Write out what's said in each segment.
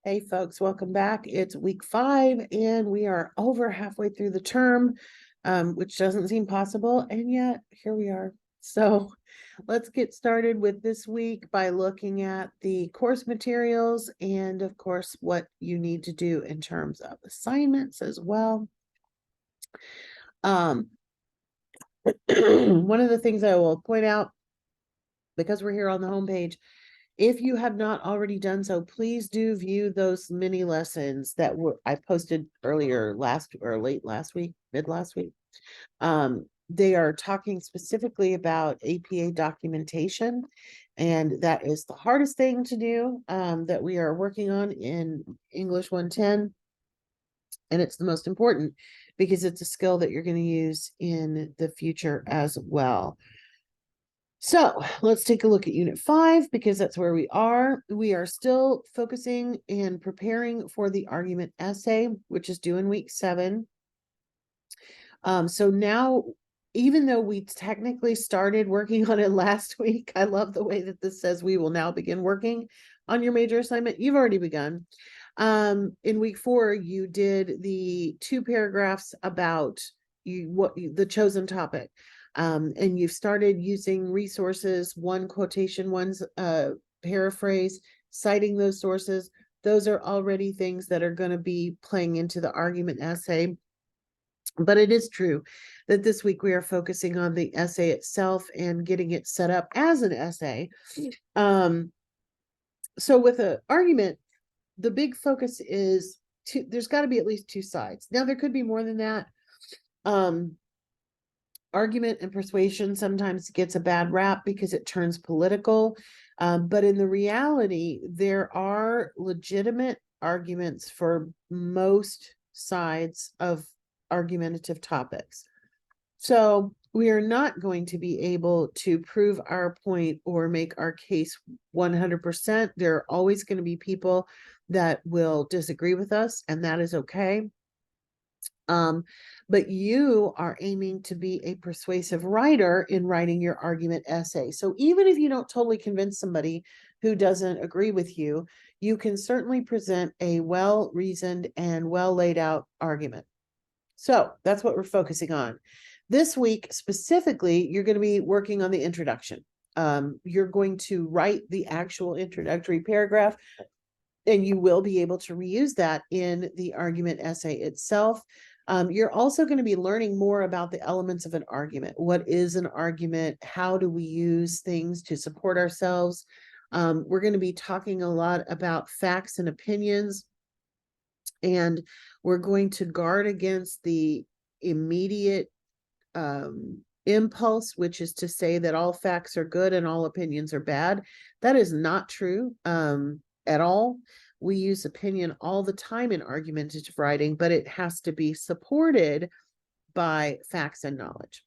Hey folks, welcome back. It's week 5 and we are over halfway through the term, which doesn't seem possible, and yet here we are. So let's get started with this week by looking at the course materials and of course what you need to do in terms of assignments as well. One of the things I will point out, because we're here on the homepage, if you have not already done so, please do view those mini lessons that I posted earlier late last week, mid last week. They are talking specifically about APA documentation, and that is the hardest thing to do that we are working on in English 110. And it's the most important because it's a skill that you're going to use in the future as well. So let's take a look at Unit 5 because that's where we are. We are still focusing and preparing for the argument essay, which is due in week 7. So now, even though we technically started working on it last week, I love the way that this says we will now begin working on your major assignment. You've already begun. In week 4, you did the 2 paragraphs about the chosen topic. And you've started using resources, one quotation, one's paraphrase, citing those sources. Those are already things that are going to be playing into the argument essay. But it is true that this week we are focusing on the essay itself and getting it set up as an essay. So with an argument, the big focus is there's got to be at least 2 sides. Now, there could be more than that. Argument and persuasion sometimes gets a bad rap because it turns political. But in the reality, there are legitimate arguments for most sides of argumentative topics. So we are not going to be able to prove our point or make our case 100%. There are always going to be people that will disagree with us, and that is okay. But you are aiming to be a persuasive writer in writing your argument essay. So even if you don't totally convince somebody who doesn't agree with you, you can certainly present a well-reasoned and well-laid out argument. So that's what we're focusing on. This week, specifically, you're going to be working on the introduction. You're going to write the actual introductory paragraph, and you will be able to reuse that in the argument essay itself. You're also going to be learning more about the elements of an argument. What is an argument? How do we use things to support ourselves? We're going to be talking a lot about facts and opinions, and we're going to guard against the immediate impulse, which is to say that all facts are good and all opinions are bad. That is not true at all. We use opinion all the time in argumentative writing, but it has to be supported by facts and knowledge.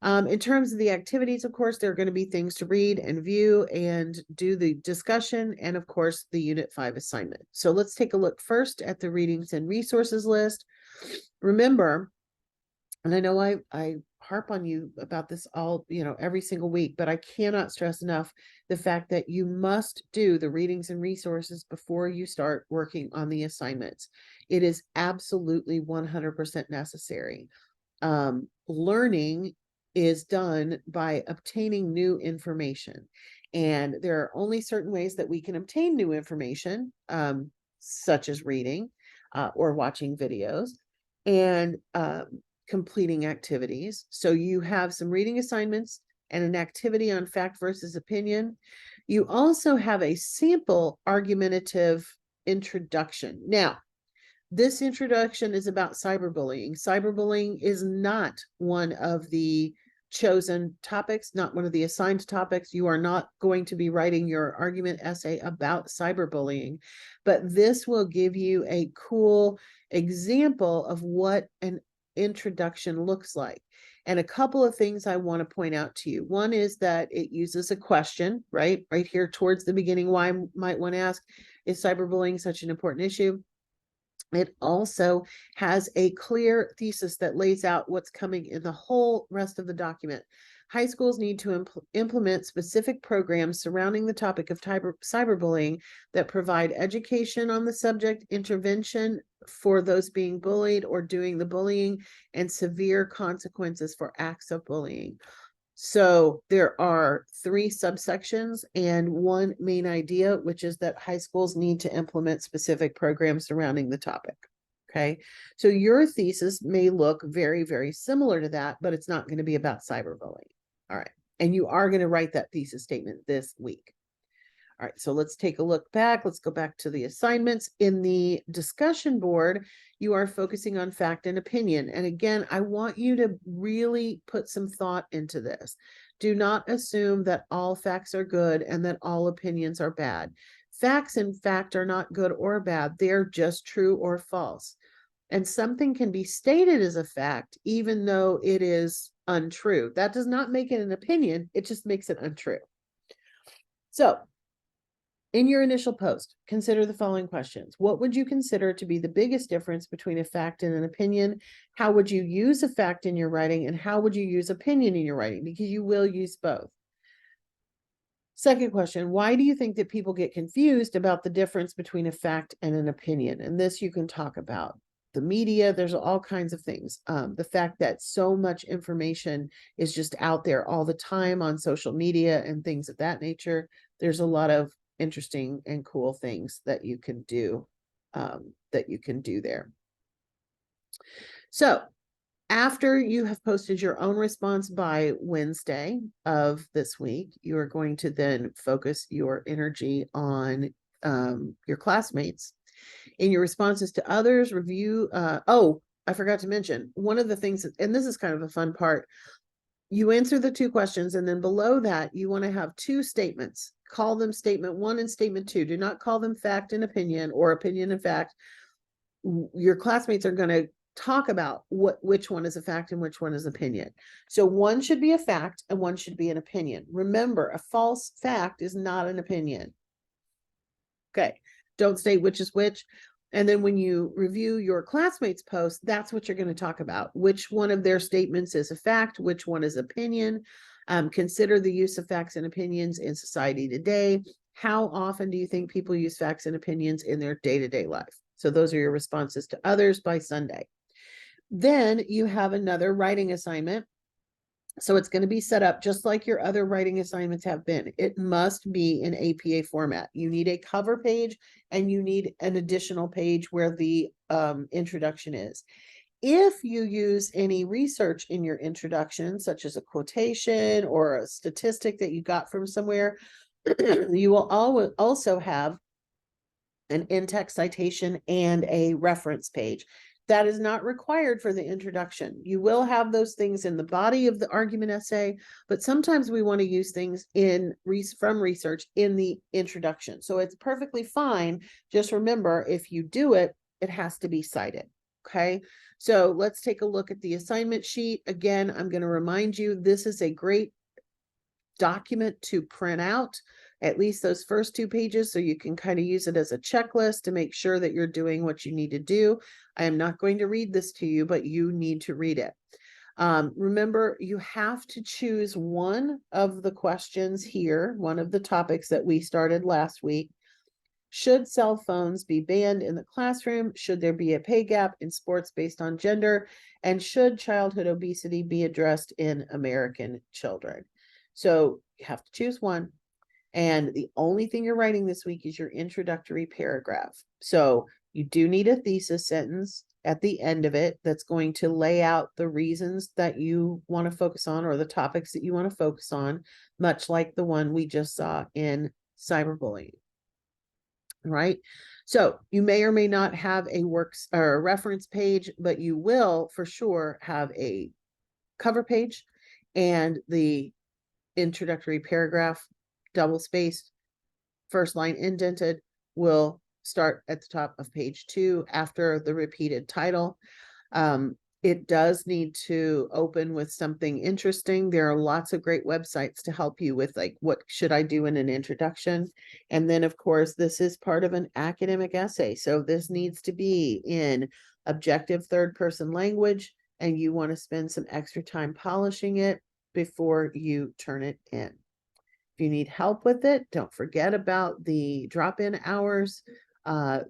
In terms of the activities, of course, there are going to be things to read and view and do the discussion, and of course, the Unit 5 assignment. So let's take a look first at the readings and resources list. Remember, and I know I harp on you about this all, every single week, but I cannot stress enough the fact that you must do the readings and resources before you start working on the assignments. It is absolutely 100% necessary. Learning is done by obtaining new information, and there are only certain ways that we can obtain new information, such as reading or watching videos and completing activities. So you have some reading assignments and an activity on fact versus opinion. You also have a sample argumentative introduction. Now, this introduction is about cyberbullying. Cyberbullying is not one of the chosen topics, not one of the assigned topics. You are not going to be writing your argument essay about cyberbullying, but this will give you a cool example of what an introduction looks like. And a couple of things I want to point out to you. One is that it uses a question, right here towards the beginning. Why I might want to ask, is cyberbullying such an important issue? It also has a clear thesis that lays out what's coming in the whole rest of the document. High schools need to implement specific programs surrounding the topic of cyberbullying that provide education on the subject, intervention for those being bullied or doing the bullying, and severe consequences for acts of bullying. So there are 3 subsections and one main idea, which is that high schools need to implement specific programs surrounding the topic. Okay, so your thesis may look very, very similar to that, but it's not going to be about cyberbullying. All right, and you are going to write that thesis statement this week. All right, so let's take a look back. Let's go back to the assignments. In the discussion board, you are focusing on fact and opinion. And again, I want you to really put some thought into this. Do not assume that all facts are good and that all opinions are bad. Facts, in fact, are not good or bad. They're just true or false. And something can be stated as a fact, even though it is untrue. That does not make it an opinion. It just makes it untrue. So, in your initial post, consider the following questions. What would you consider to be the biggest difference between a fact and an opinion? How would you use a fact in your writing? And how would you use opinion in your writing? Because you will use both. Second question, why do you think that people get confused about the difference between a fact and an opinion? And this you can talk about. The media, there's all kinds of things. The fact that so much information is just out there all the time on social media and things of that nature. There's a lot of interesting and cool things that you can do there. So after you have posted your own response by Wednesday of this week, you are going to then focus your energy on your classmates. In your responses to others, review, I forgot to mention, one of the things, and this is kind of a fun part, you answer the 2 questions, and then below that, you want to have 2 statements. Call them statement 1 and statement 2. Do not call them fact and opinion or opinion and fact. Your classmates are going to talk about which one is a fact and which one is opinion. So one should be a fact and one should be an opinion. Remember, a false fact is not an opinion. Okay, don't state which is which. And then when you review your classmates' post, that's what you're going to talk about. Which one of their statements is a fact, which one is opinion. Consider the use of facts and opinions in society today. How often do you think people use facts and opinions in their day-to-day life? So those are your responses to others by Sunday. Then you have another writing assignment. So it's going to be set up just like your other writing assignments have been. It must be in APA format. You need a cover page and you need an additional page where the introduction is. If you use any research in your introduction, such as a quotation or a statistic that you got from somewhere, you will also have an in-text citation and a reference page. That is not required for the introduction. You will have those things in the body of the argument essay, but sometimes we want to use things from research in the introduction. So it's perfectly fine. Just remember, if you do it, it has to be cited. Okay, so let's take a look at the assignment sheet. Again, I'm going to remind you, this is a great document to print out, at least those first 2 pages, so you can kind of use it as a checklist to make sure that you're doing what you need to do. I am not going to read this to you, but you need to read it. Remember, you have to choose one of the questions here, one of the topics that we started last week. Should cell phones be banned in the classroom? Should there be a pay gap in sports based on gender? And should childhood obesity be addressed in American children? So you have to choose one. And the only thing you're writing this week is your introductory paragraph. So you do need a thesis sentence at the end of it that's going to lay out the reasons that you want to focus on or the topics that you want to focus on, much like the one we just saw in cyberbullying. Right? So you may or may not have a works or a reference page, but you will for sure have a cover page and the introductory paragraph, double spaced, first line indented, will start at the top of page 2 after the repeated title. It does need to open with something interesting. There are lots of great websites to help you with, like, what should I do in an introduction? And then, of course, this is part of an academic essay. So this needs to be in objective third person language, and you want to spend some extra time polishing it. before you turn it in. If you need help with it, don't forget about the drop-in hours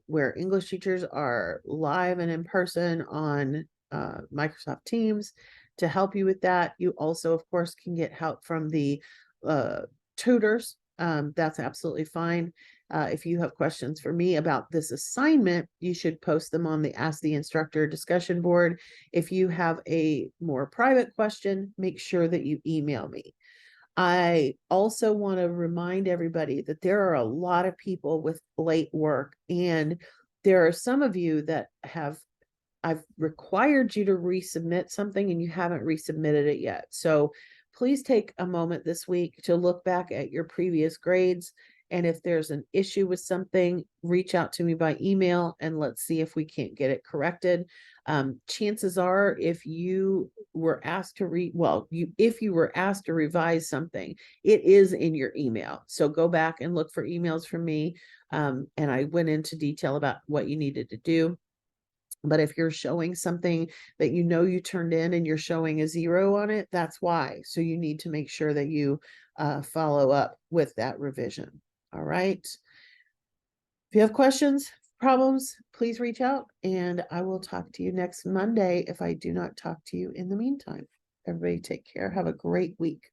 where English teachers are live and in person on Microsoft Teams to help you with that. You also, of course, can get help from the tutors. That's absolutely fine. If you have questions for me about this assignment, you should post them on the Ask the Instructor discussion board. If you have a more private question, make sure that you email me. I also want to remind everybody that there are a lot of people with late work, and there are some of you that I've required you to resubmit something and you haven't resubmitted it yet. So please take a moment this week to look back at your previous grades. And if there's an issue with something, reach out to me by email and let's see if we can't get it corrected. Chances are, if you were asked to if you were asked to revise something, it is in your email. So go back and look for emails from me. And I went into detail about what you needed to do. But if you're showing something that you turned in and you're showing a 0 on it, that's why. So you need to make sure that you follow up with that revision. All right. If you have questions, problems, please reach out, and I will talk to you next Monday if I do not talk to you in the meantime. Everybody take care. Have a great week.